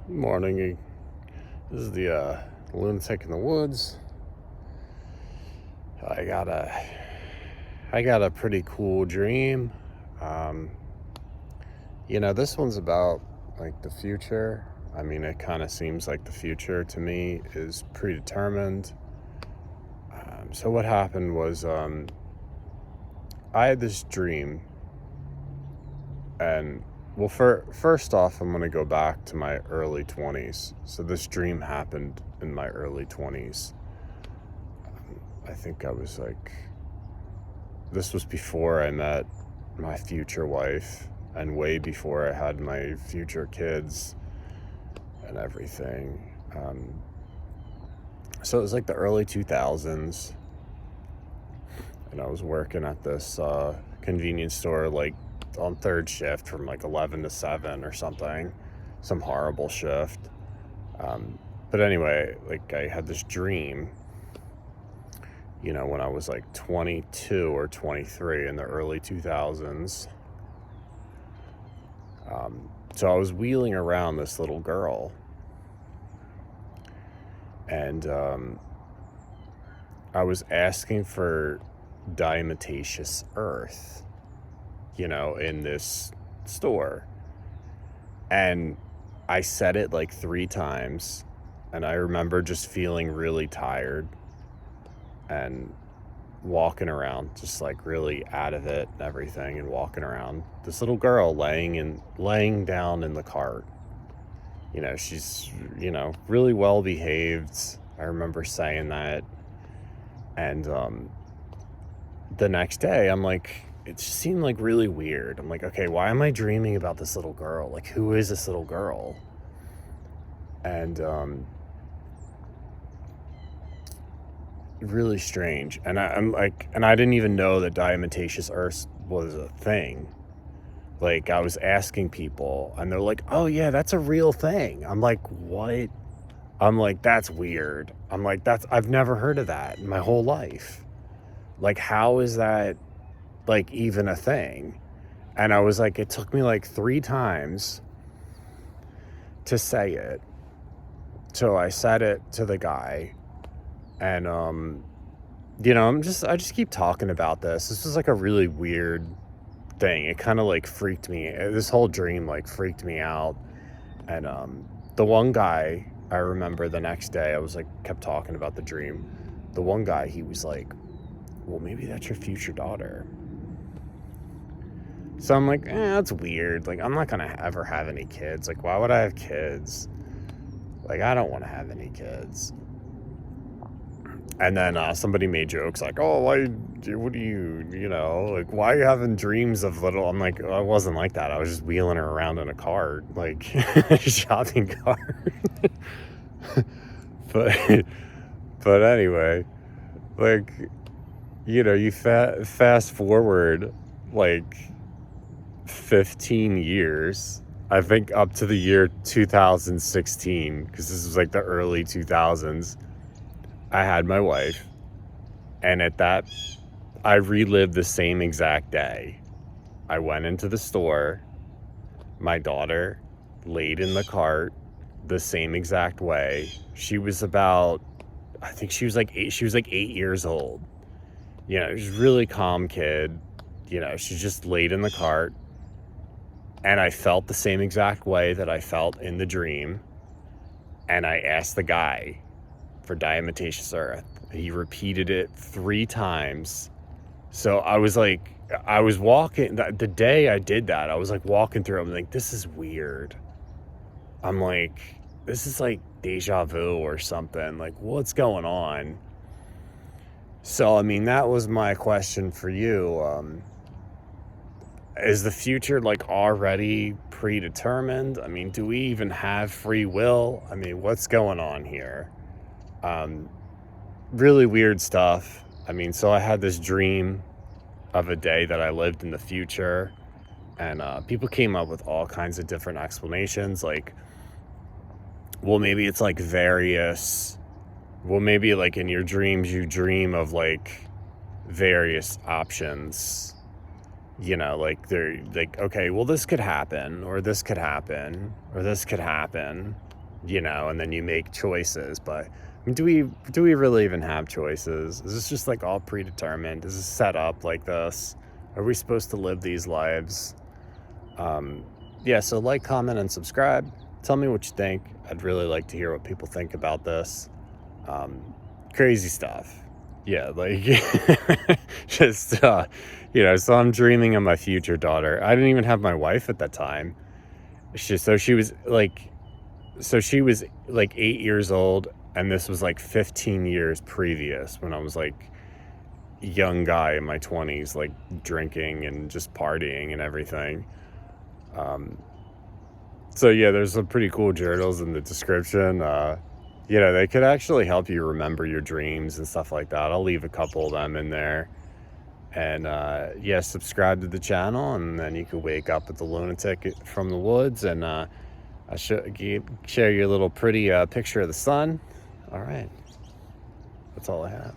Morning. This is the Lunatic in the Woods. I got a pretty cool dream. Um, this one's about like the future. I mean, it kind of seems like the future to me is predetermined. So what happened was I had this dream, and well, first off, I'm going to go back to my early 20s. So this dream happened in my early 20s. I think this was before I met my future wife and way before I had my future kids and everything. So it was like the early 2000s, and I was working at this convenience store like on third shift from like 11 to 7 or something, some horrible shift. But anyway, like I had this dream, when I was like 22 or 23 in the early 2000s. So I was wheeling around this little girl, and I was asking for diatomaceous earth, in this store. And I said it like 3 times, and I remember just feeling really tired and walking around just like really out of it and everything, and walking around this little girl laying down in the cart. She's really well behaved. I remember saying that. And the next day I'm like, it just seemed like really weird. I'm like, okay, why am I dreaming about this little girl? Like, who is this little girl? And really strange. And I'm like, and I didn't even know that diatomaceous earth was a thing. Like, I was asking people, and they're like, oh yeah, that's a real thing. I'm like, what? I'm like, that's weird. I'm like, I've never heard of that in my whole life. Like, how is that like even a thing? And I was like, it took me like 3 times to say it. So I said it to the guy, and I just keep talking about this. This was like a really weird thing. It kind of like freaked me. This whole dream like freaked me out. And the one guy, I remember the next day, I was like, kept talking about the dream. The one guy, he was like, well, maybe that's your future daughter. So I'm like, that's weird. Like, I'm not gonna ever have any kids. Like, why would I have kids? Like, I don't want to have any kids. And then somebody made jokes like, oh, what do you, like, why are you having dreams of little? I'm like, I wasn't like that. I was just wheeling her around in a cart, like a shopping cart. but but anyway, like, you fast forward like 15 years, I think, up to the year 2016, because this was like the early 2000s. I had my wife, and at that, I relived the same exact day. I went into the store, my daughter laid in the cart the same exact way. She was about, I think she was like 8 years old. She was a really calm kid. She just laid in the cart, and I felt the same exact way that I felt in the dream. And I asked the guy for diatomaceous earth. He repeated it 3 times. So I was walking, the day I did that, I was like walking through, I'm like, this is weird. I'm like, this is like deja vu or something. Like, what's going on? So, I mean, that was my question for you. Is the future like already predetermined? I mean, do we even have free will? I mean, what's going on here? Really weird stuff. I mean, so I had this dream of a day that I lived in the future, and people came up with all kinds of different explanations. Like, well, maybe it's like maybe like in your dreams you dream of like various options. Like they're like, okay, well, this could happen, or this could happen, or this could happen. and then you make choices. But I mean, do we really even have choices? Is this just like all predetermined? Is this set up like this? Are we supposed to live these lives? Yeah, so like, comment, and subscribe. Tell me what you think. I'd really like to hear what people think about this. Crazy stuff. Yeah, like, just, so I'm dreaming of my future daughter. I didn't even have my wife at that time. She was like 8 years old, and this was like 15 years previous, when I was like a young guy in my 20s, like drinking and just partying and everything. So yeah, there's some pretty cool journals in the description. They could actually help you remember your dreams and stuff like that. I'll leave a couple of them in there. And yeah, subscribe to the channel, and then you can wake up with the Lunatic from the woods, and share your little pretty picture of the sun. All right, that's all I have.